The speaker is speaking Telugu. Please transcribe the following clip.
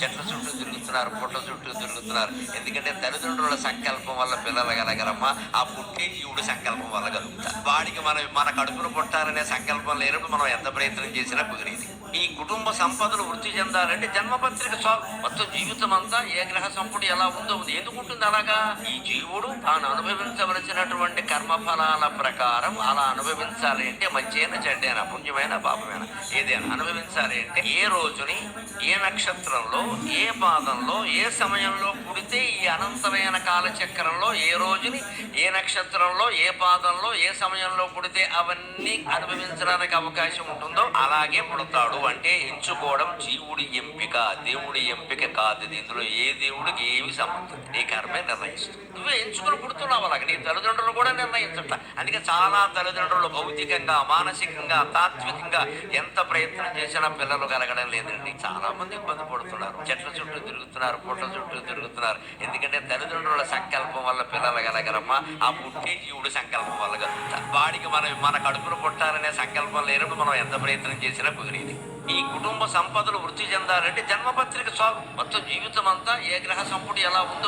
చెట్ల చుట్టూ తిరుగుతున్నారు, పుట్ట చుట్టూ తిరుగుతున్నారు. ఎందుకంటే తల్లిదండ్రుల సంకల్పం వల్ల పిల్లలు కలగరమ్మా, ఆ పుట్టే జీవుడు సంకల్పం వల్ల కలుగుతారు. వాడికి మన కడుపును పుట్టాలనే సంకల్పం లేనప్పుడు మనం ఎంత ప్రయత్నం చేసినా కుదిరేది. ఈ కుటుంబ సంపదలు వృద్ధి చెందాలంటే జన్మపత్రిక చాలు. మొత్తం జీవితం అంతా ఏ గ్రహ సంపుటి ఎలా ఉందో ఉంది. ఎందుకుంటుంది అలాగా? ఈ జీవుడు తాను అనుభవించవలసినటువంటి కర్మఫలాల ప్రకారం అలా అనుభవించాలి అంటే మంచేనా చెడ్డేనా, పుణ్యమైన పాపమేనా, ఏదైనా అనుభవించాలి అంటే ఏ రోజుని, ఏ నక్షత్రంలో, ఏ పాదంలో, ఏ సమయంలో పుడితే ఈ అనంతమైన కాలచక్రంలో ఏ రోజుని, ఏ నక్షత్రంలో, ఏ పాదంలో, ఏ సమయంలో పుడితే అవన్నీ అనుభవించడానికి అవకాశం ఉంటుందో అలాగే పుడతాడు. అంటే ఎంచుకోవడం జీవుడి ఎంపిక, దేవుడి ఎంపిక కాదు. ఇందులో ఏ దేవుడికి ఏమి సంబంధం, నీ కర్మే నిర్ణయిస్తుంది. నువ్వే ఎంచుకుని పుడుతున్నావు. అలాగే నీ తల్లిదండ్రులు కూడా నిర్ణయించట. అందుకే చాలా తల్లిదండ్రులు భౌతికంగా, మానసికంగా, తాత్వికంగా ఎంత ప్రయత్నం చేసినా పిల్లలు కలగడం లేదండి. చాలా మంది ఇబ్బంది పడుతున్నారు. చెట్ల చుట్టూ తిరుగుతున్నారు, పుట్ల చుట్టూ తిరుగుతున్నారు. ఎందుకంటే తల్లిదండ్రుల సంకల్పం వల్ల పిల్లలు కలగరమ్మా, ఆ పుట్టే జీవుడు సంకల్పం వల్ల కలుగుతారు. వాడికి మన కడుపును పుట్టాలనే సంకల్పం లేనప్పుడు మనం ఎంత ప్రయత్నం చేసినా కుదిరేది. ఈ కుటుంబ సంపదలు వృద్ధి చెందాలంటే జన్మపత్రిక చాలు. మొత్తం జీవితం అంతా ఏ గ్రహ సంపుటి ఎలా ఉందో